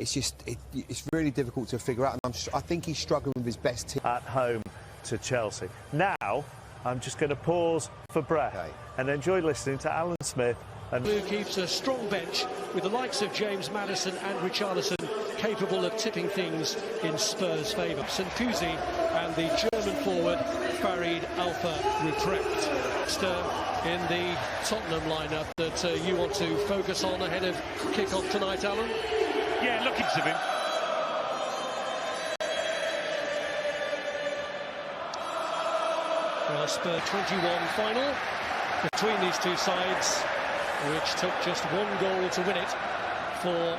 It's just, it's really difficult to figure out, and I think he's struggling with his best team. At home to Chelsea. Now, I'm just going to pause for breath and enjoy listening to Alan Smith. And Blue keeps a strong bench with the likes of James Maddison and Richarlison capable of tipping things in Spurs' favour. St Kusi and the German forward Farid Alpha Ruprecht. In the Tottenham lineup that you want to focus on ahead of kick-off tonight, Alan? Yeah, looking to him. Well, Spurs 21 final between these two sides, which took just one goal to win it for...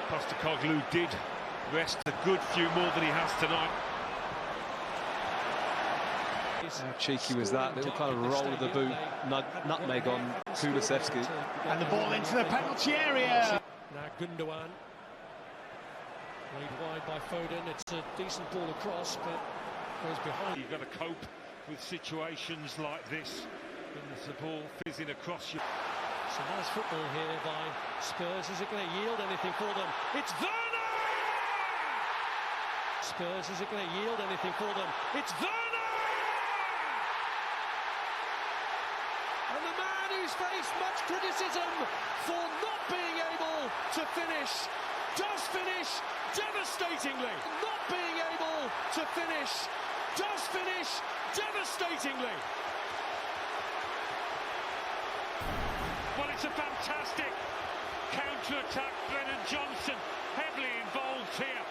Postecoglou did rest a good few more than he has tonight. How cheeky was that? Little kind of roll of the boot, nutmeg on Kulusevski. And the ball into the penalty area. Now Gundogan. Laid wide by Foden. It's a decent ball across, but goes behind. You've got to cope with situations like this when there's the ball fizzing across you. Some nice football here by Spurs. Is it going to yield anything for them? It's Werner! Spurs, is it going to yield anything for them? It's Werner! And the man who's faced much criticism for not being able to finish, does finish devastatingly. Not being able to finish, does finish devastatingly. Well, it's a fantastic counter-attack. Brennan Johnson heavily involved here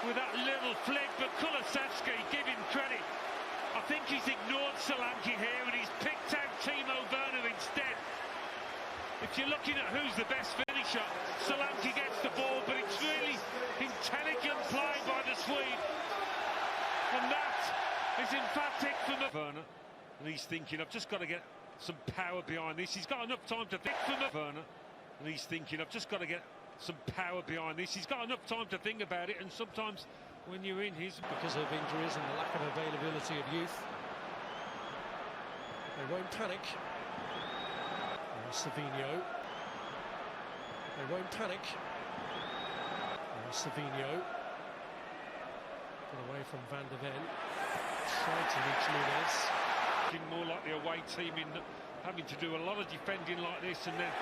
with that little flick, but Kulusevski, give him credit. I think he's ignored Solanke here and he's picked out Timo Werner instead. If you're looking at who's the best finisher, Solanke gets the ball, but it's really intelligent play by the Swede. And that is emphatic from the Werner. And he's thinking, I've just got to get some power behind this. He's got enough time to think from the Werner. And he's thinking, I've just got to get some power behind this. He's got enough time to think about it, and sometimes when you're in his... Because of injuries and the lack of availability of youth, they won't panic. Savinho. They won't panic. Savinho. Put away from Van de Ven. Tried to reach Nunes. Looking more like the away team in having to do a lot of defending like this, and then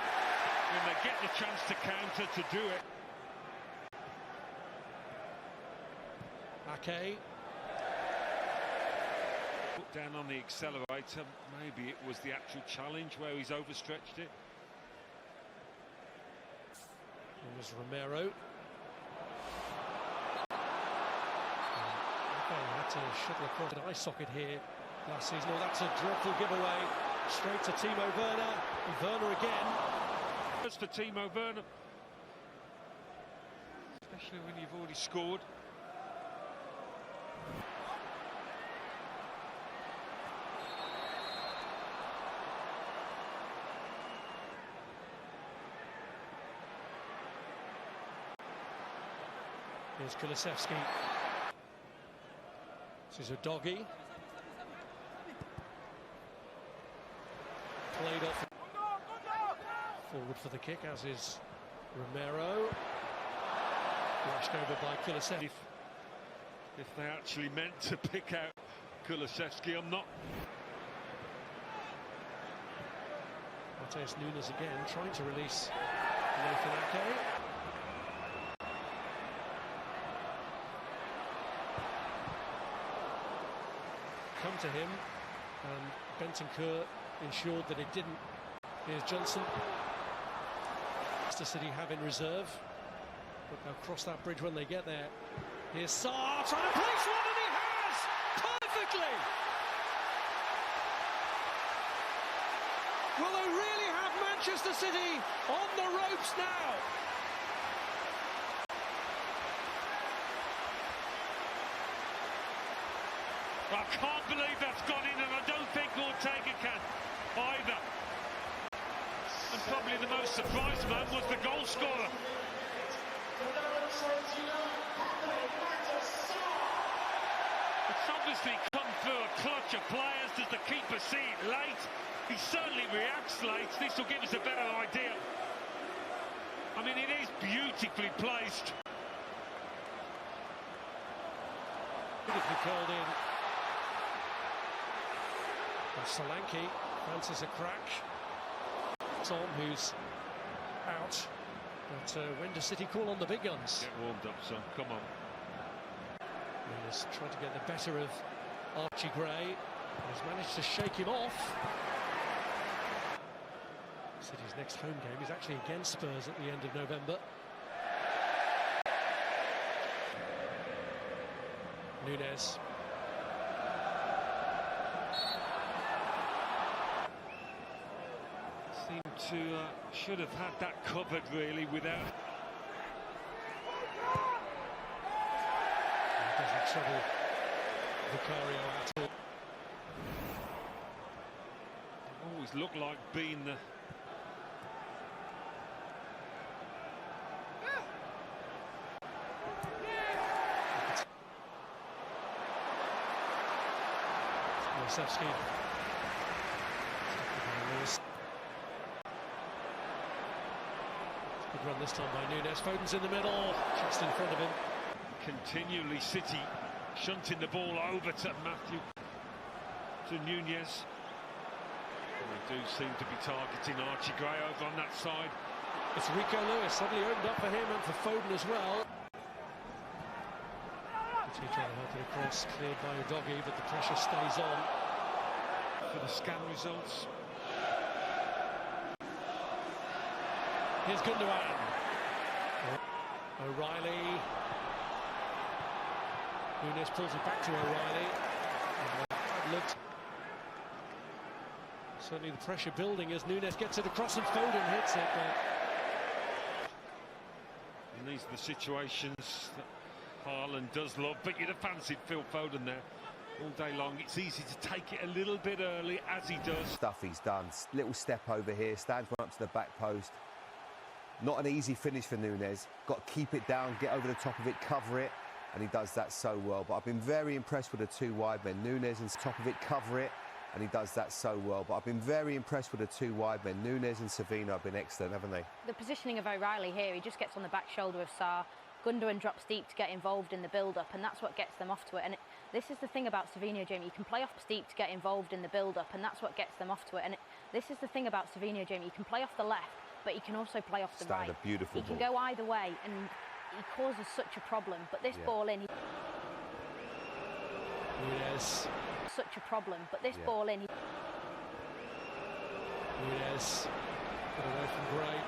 when they get the chance to counter to do it. Ake. Put down on the accelerator. Maybe it was the actual challenge where he's overstretched it. It was Romero. Okay, had to shuttle across an eye socket here last season. Oh, that's a dreadful giveaway. Straight to Timo Werner. Werner again. As for Timo Werner, especially when you've already scored. Here's Kulusevski. This is a doggy. Played off. Forward for the kick, as is Romero. Lashed over by Kulusevski. If they actually meant to pick out Kulusevski, I'm not. Mateus Nunes again, trying to release Nathan Ake. Come to him, and Bentancur ensured that it didn't. Here's Johnson. Leicester City have in reserve, but they'll cross that bridge when they get there. Here's Sarr trying to place one, and he has perfectly. Will they really have Manchester City on the ropes now? I can't believe that's gone in, and I don't think Ortega can either. And probably the most surprised man was the goal scorer. It's obviously come through a clutch of players. Does the keeper see it late? He certainly reacts late. This will give us a better idea. I mean, it is beautifully placed. Beautifully curled in. And Solanke fancies a crack. Tom, who's out. But when does City call on the big guns? Get warmed up, son. Come on. He's trying to get the better of Archie Gray. He's managed to shake him off. City's next home game is actually against Spurs at the end of November. Núñez. Seemed to should have had that covered really without. He doesn't trouble Vicario at all. They always look like being the. Kulusevski. Good run this time by Núñez. Foden's in the middle, just in front of him. Continually City shunting the ball over to Núñez. And they do seem to be targeting Archie Gray over on that side. It's Rico Lewis suddenly opened up for him and for Foden as well. City trying to help it across, cleared by Udogie, but the pressure stays on. For the scan results. Here's Gundogan. O'Reilly. Núñez pulls it back to O'Reilly. Looked. Certainly the pressure building as Núñez gets it across and Foden hits it. And these are the situations that Haaland does love, but you'd have fancied Phil Foden there all day long. It's easy to take it a little bit early, as he does. Stuff he's done. Little step over here, stands one up to the back post. Not an easy finish for Núñez. Got to keep it down, get over the top of it, cover it, and he does that so well. But I've been very impressed with the two wide men. Núñez and top of it, cover it, and he does that so well. But I've been very impressed with the two wide men. Núñez and Savino have been excellent, haven't they? The positioning of O'Reilly here, he just gets on the back shoulder of Sarr. Gundogan drops deep to get involved in the build-up, and that's what gets them off to it. And this is the thing about Savino, Jamie. You can play off deep to get involved in the build-up, and that's what gets them off to it. And this is the thing about Savino, Jamie. You can play off the left, but he can also play off the right. A beautiful he can go either way, and he causes such a problem. But this ball in, Núñez. Such a problem. But this ball in, Núñez. Got away from Gray.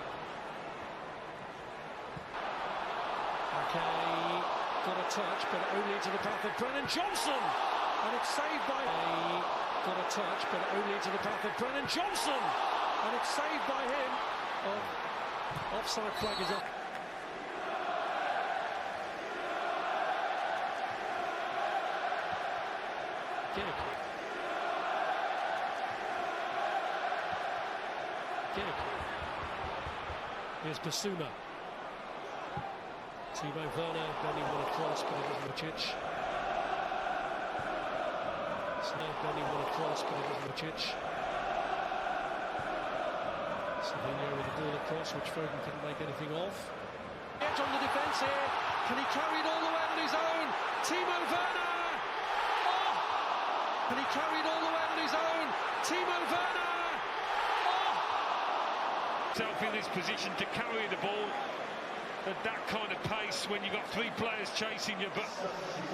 Okay, got a touch, but only to the path of Brennan Johnson, and it's saved by. Got a touch, but only to the path of Brennan Johnson, and it's saved by him. Offside flag is up. Gig. Here's Basuma. Timo Werner, bending one across, but it doesn't Lucic. Bending one across, but it doesn't Lucic. Savino with the ball across, which Foden couldn't make anything of. Edge on the defence here. Can he carry it all the way on his own? Timo Werner! Oh! Can he carry it all the way on his own? Timo Werner! Oh! Self in this position to carry the ball at that kind of pace when you've got three players chasing you, but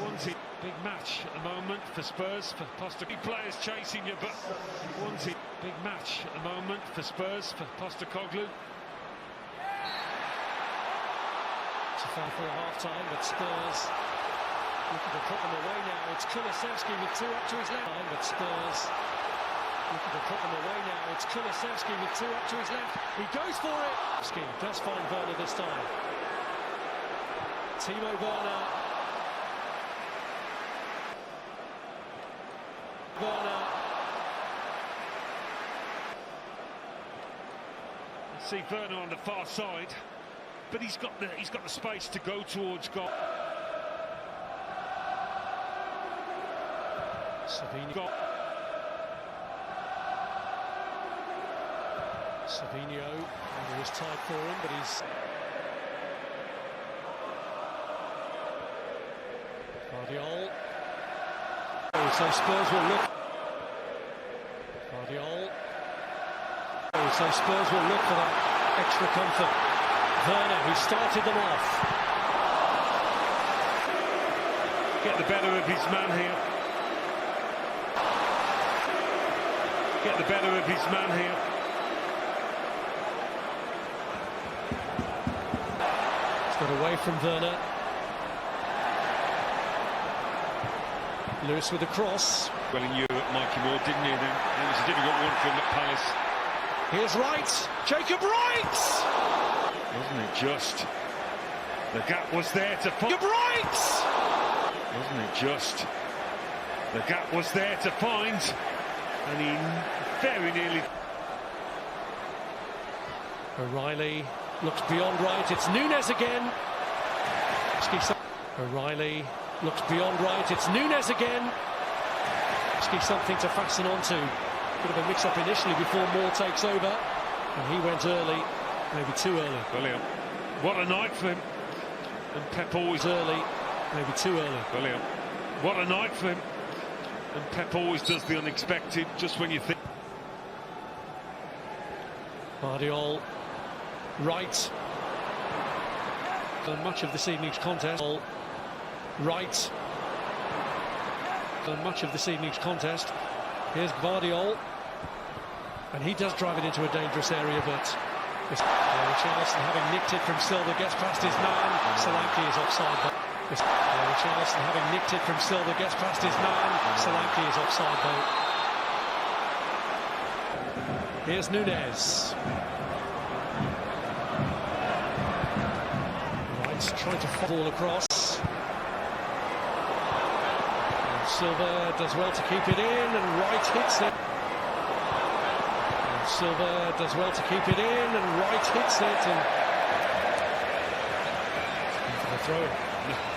wanted. Big match at the moment for Spurs, for Postecoglou. Players chasing you, but wanted. Big match at the moment for Spurs, for Postecoglou. It's a foul for a half-time, but Spurs looking to put them away now. It's Kulusevski with two up to his left. But Spurs looking to put them away now. It's Kulusevski with two up to his left. He goes for it. Does find Werner this time. Timo Werner. See Werner on the far side, but he's got the space to go towards goal. Savino. Savino, it was tight for him, but he's Guardiola. So Spurs will look. Guardiola. So Spurs will look for that extra comfort. Werner, who started them off. Get the better of his man here. Get the better of his man here. It's got away from Werner. Lewis with the cross. Well, in Europe, Mikey Moore, didn't he? Then it was a difficult one for him at Palace. Here's Wright. Jacob Wright! Wasn't it just? The gap was there to find. Jacob Wright! Wasn't it just? The gap was there to find. And he very nearly. O'Reilly looks beyond Wright. It's Núñez again. O'Reilly looks beyond Wright. It's Núñez again. Something to fasten onto. Bit of a mix-up initially before Moore takes over, and he went early, maybe too early. Brilliant. What a night for him. And Pep always early, maybe too early. Brilliant. What a night for him. And Pep always does the unexpected, just when you think. Guardiola, Wright. Done much of this evening's contest. Wright. Done much of this evening's contest. Here's Guardiola, and he does drive it into a dangerous area, but Richarlison, having nicked it from Silva, gets past his man. Solanke is offside. Richarlison, having nicked it from Silva, gets past his man. Solanke is offside though. Here's Núñez. Wright's trying to fall across. Silva does well to keep it in, and Wright hits it. And Silva does well to keep it in, and Wright hits it. And for the throw.